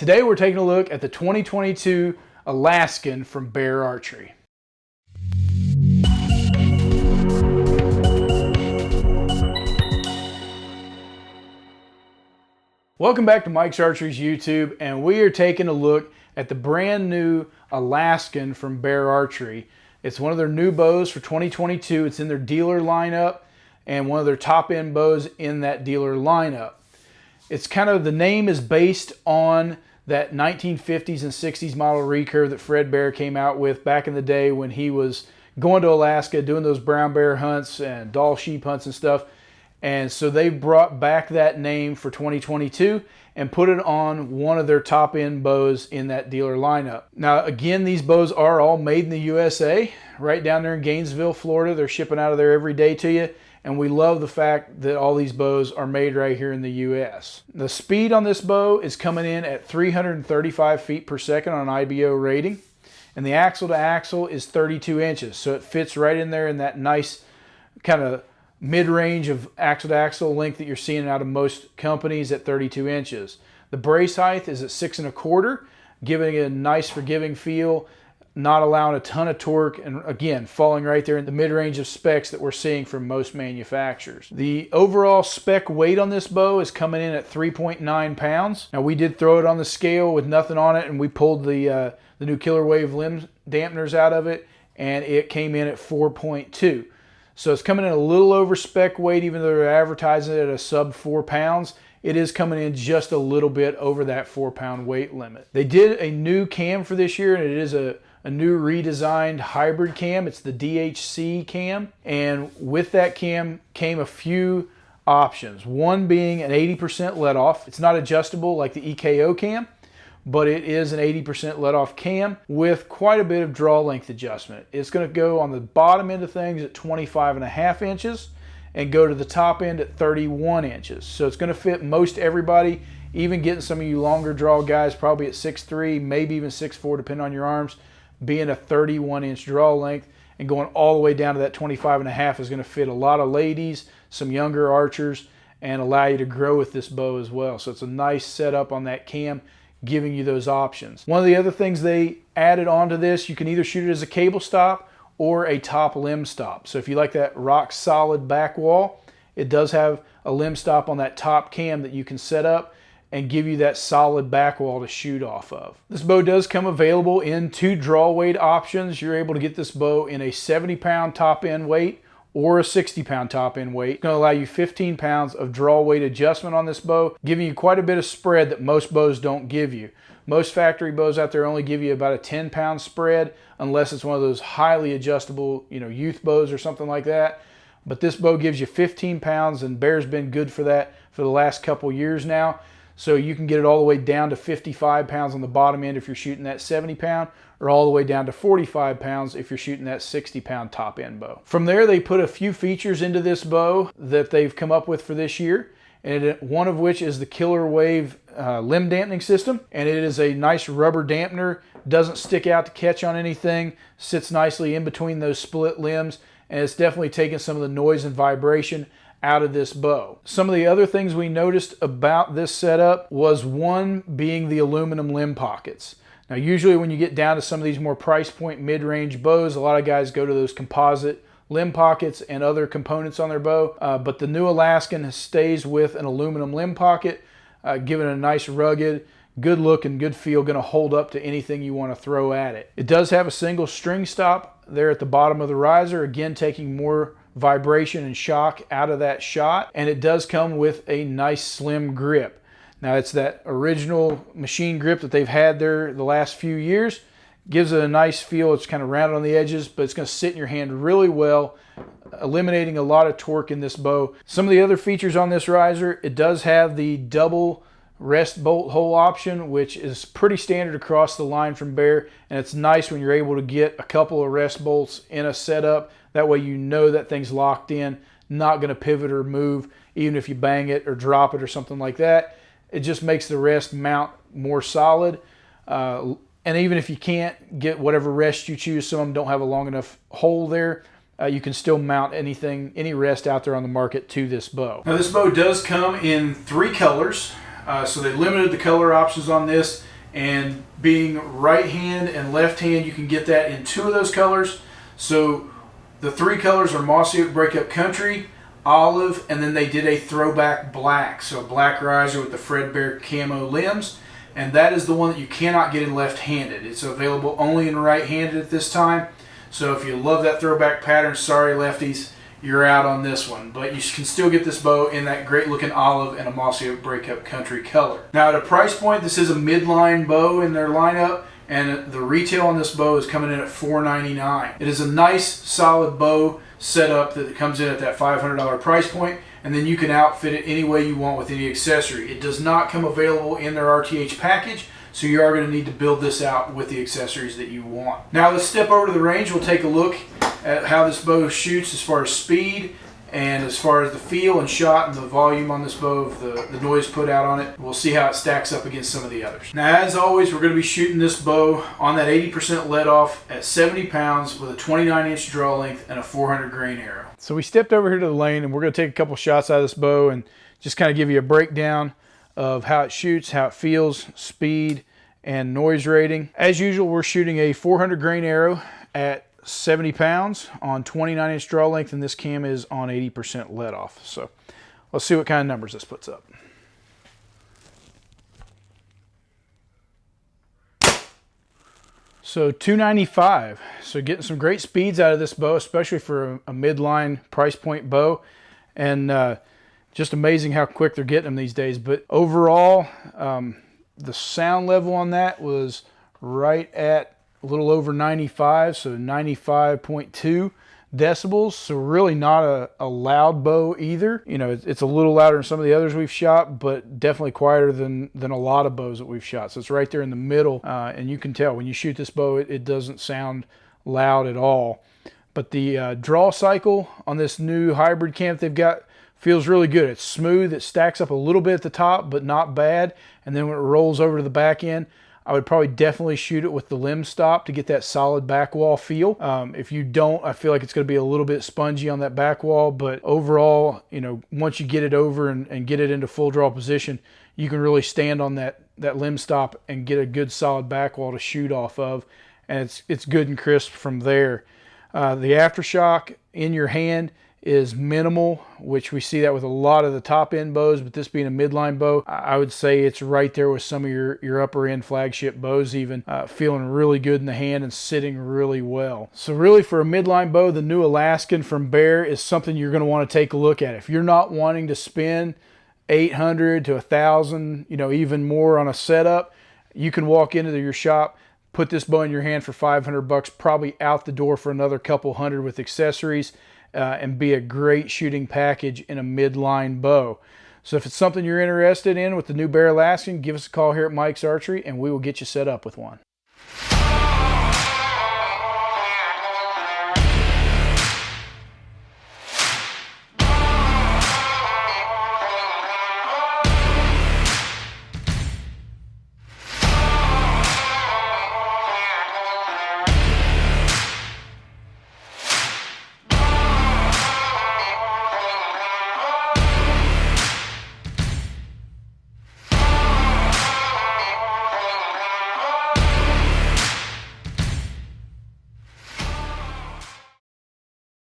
Today we're taking a look at the 2022 Alaskan from Bear Archery. Welcome back to Mike's Archery's YouTube, and we are taking a look at the brand new Alaskan from Bear Archery. It's one of their new bows for 2022. It's in their dealer lineup and one of their top end bows in that dealer lineup. It's kind of, the name is based on that 1950s and 60s model recurve that Fred Bear came out with back in the day when he was going to Alaska doing those brown bear hunts and Dall sheep hunts and stuff. And so they brought back that name for 2022 and put it on one of their top end bows in that dealer lineup. Now again, these bows are all made in the USA, right down there in Gainesville, Florida. They're shipping out of there every day to you. And we love the fact that all these bows are made right here in the US. The speed on this bow is coming in at 335 feet per second on an IBO rating. And the axle to axle is 32 inches. So it fits right in there in that nice kind of mid-range of axle to axle length that you're seeing out of most companies at 32 inches. The brace height is at 6 1/4, giving it a nice forgiving feel, not allowing a ton of torque, and again, falling right there in the mid-range of specs that we're seeing from most manufacturers. The overall spec weight on this bow is coming in at 3.9 pounds. Now we did throw it on the scale with nothing on it, and we pulled the new KillerWave limb dampeners out of it, and it came in at 4.2. So it's coming in a little over spec weight, even though they're advertising it at a sub 4 pounds. It is coming in just a little bit over that 4-pound weight limit. They did a new cam for this year, and it is a new redesigned hybrid cam. It's the DHC cam, and with that cam came a few options. One being an 80% let off. It's not adjustable like the EKO cam, but it is an 80% let off cam with quite a bit of draw length adjustment. It's going to go on the bottom end of things at 25.5 inches and go to the top end at 31 inches. So it's going to fit most everybody, even getting some of you longer draw guys probably at 6'3", maybe even 6'4", depending on your arms, being a 31-inch draw length, and going all the way down to that 25.5 is going to fit a lot of ladies, some younger archers, and allow you to grow with this bow as well. So it's a nice setup on that cam, giving you those options. One of the other things they added onto this, you can either shoot it as a cable stop or a top limb stop. So if you like that rock solid back wall, it does have a limb stop on that top cam that you can set up and give you that solid back wall to shoot off of. This bow does come available in 2 draw weight options. You're able to get this bow in a 70-pound top end weight or a 60-pound top end weight. It's going to allow you 15 pounds of draw weight adjustment on this bow, giving you quite a bit of spread that most bows don't give you. Most factory bows out there only give you about a 10-pound spread, unless it's one of those highly adjustable, youth bows or something like that. But this bow gives you 15 pounds, and Bear's been good for that for the last couple years now. So you can get it all the way down to 55 pounds on the bottom end if you're shooting that 70-pound, or all the way down to 45 pounds if you're shooting that 60-pound top end bow. From there, they put a few features into this bow that they've come up with for this year, and one of which is the KillerWave limb dampening system. And it is a nice rubber dampener, doesn't stick out to catch on anything, sits nicely in between those split limbs, and it's definitely taking some of the noise and vibration out of this bow. Some of the other things we noticed about this setup was one being the aluminum limb pockets. Now usually when you get down to some of these more price point mid-range bows, a lot of guys go to those composite limb pockets and other components on their bow, but the new Alaskan stays with an aluminum limb pocket, giving it a nice rugged, good look and good feel, going to hold up to anything you want to throw at it. It does have a single string stop there at the bottom of the riser, again taking more vibration and shock out of that shot, and it does come with a nice slim grip. Now it's that original machine grip that they've had there the last few years. Gives it a nice feel. It's kind of rounded on the edges, but it's going to sit in your hand really well, eliminating a lot of torque in this bow. Some of the other features on this riser, it does have the double rest bolt hole option, which is pretty standard across the line from Bear, and it's nice when you're able to get a couple of rest bolts in a setup. That way you know that thing's locked in, not going to pivot or move, even if you bang it or drop it or something like that. It just makes the rest mount more solid. And even if you can't get whatever rest you choose, some of them don't have a long enough hole there, you can still mount any rest out there on the market to this bow. Now this bow does come in 3 colors, so they limited the color options on this And being right hand and left hand, you can get that in 2 of those colors. So the 3 colors are Mossy Oak Breakup Country, Olive, and then they did a throwback black. So a black riser with the Fredbear camo limbs. And that is the one that you cannot get in left-handed. It's available only in right-handed at this time. So if you love that throwback pattern, sorry lefties, you're out on this one. But you can still get this bow in that great looking olive and a Mossy Oak Breakup Country color. Now at a price point, this is a midline bow in their lineup, and the retail on this bow is coming in at $4.99. It is a nice solid bow setup that comes in at that $500 price point, and then you can outfit it any way you want with any accessory. It does not come available in their RTH package, so you are going to need to build this out with the accessories that you want. Now let's step over to the range. We'll take a look at how this bow shoots as far as speed and as far as the feel and shot and the volume on this bow, the noise put out on it. We'll see how it stacks up against some of the others. Now as always, we're going to be shooting this bow on that 80% let off at 70 pounds with a 29-inch draw length and a 400 grain arrow. So we stepped over here to the lane, and we're going to take a couple shots out of this bow and just kind of give you a breakdown of how it shoots, how it feels, speed, and noise rating. As usual, we're shooting a 400 grain arrow at 70 pounds on 29-inch draw length, and this cam is on 80% let off. So let's see what kind of numbers this puts up. So 295. So getting some great speeds out of this bow, especially for a midline price point bow, and just amazing how quick they're getting them these days. But overall, the sound level on that was right at a little over 95, so 95.2 decibels. So really not a loud bow either. You know, it's a little louder than some of the others we've shot, but definitely quieter than a lot of bows that we've shot. So it's right there in the middle, and you can tell when you shoot this bow, it doesn't sound loud at all. But the draw cycle on this new hybrid cam that they've got feels really good. It's smooth. It stacks up a little bit at the top, but not bad. And then when it rolls over to the back end, I would probably definitely shoot it with the limb stop to get that solid back wall feel. If you don't, I feel like it's going to be a little bit spongy on that back wall, but overall, you know, once you get it over and get it into full draw position, you can really stand on that limb stop and get a good solid back wall to shoot off of, and it's good and crisp from there. The aftershock in your hand is minimal, which we see that with a lot of the top end bows, but this being a midline bow, I would say it's right there with some of your upper end flagship bows even, feeling really good in the hand and sitting really well. So really for a midline bow, the new Alaskan from Bear is something you're going to want to take a look at. If you're not wanting to spend $800 to $1,000, you know, even more on a setup, you can walk into your shop, put this bow in your hand for $500, probably out the door for another couple hundred with accessories, and be a great shooting package in a midline bow. So if it's something you're interested in with the new Bear Alaskan, give us a call here at Mike's Archery and we will get you set up with one.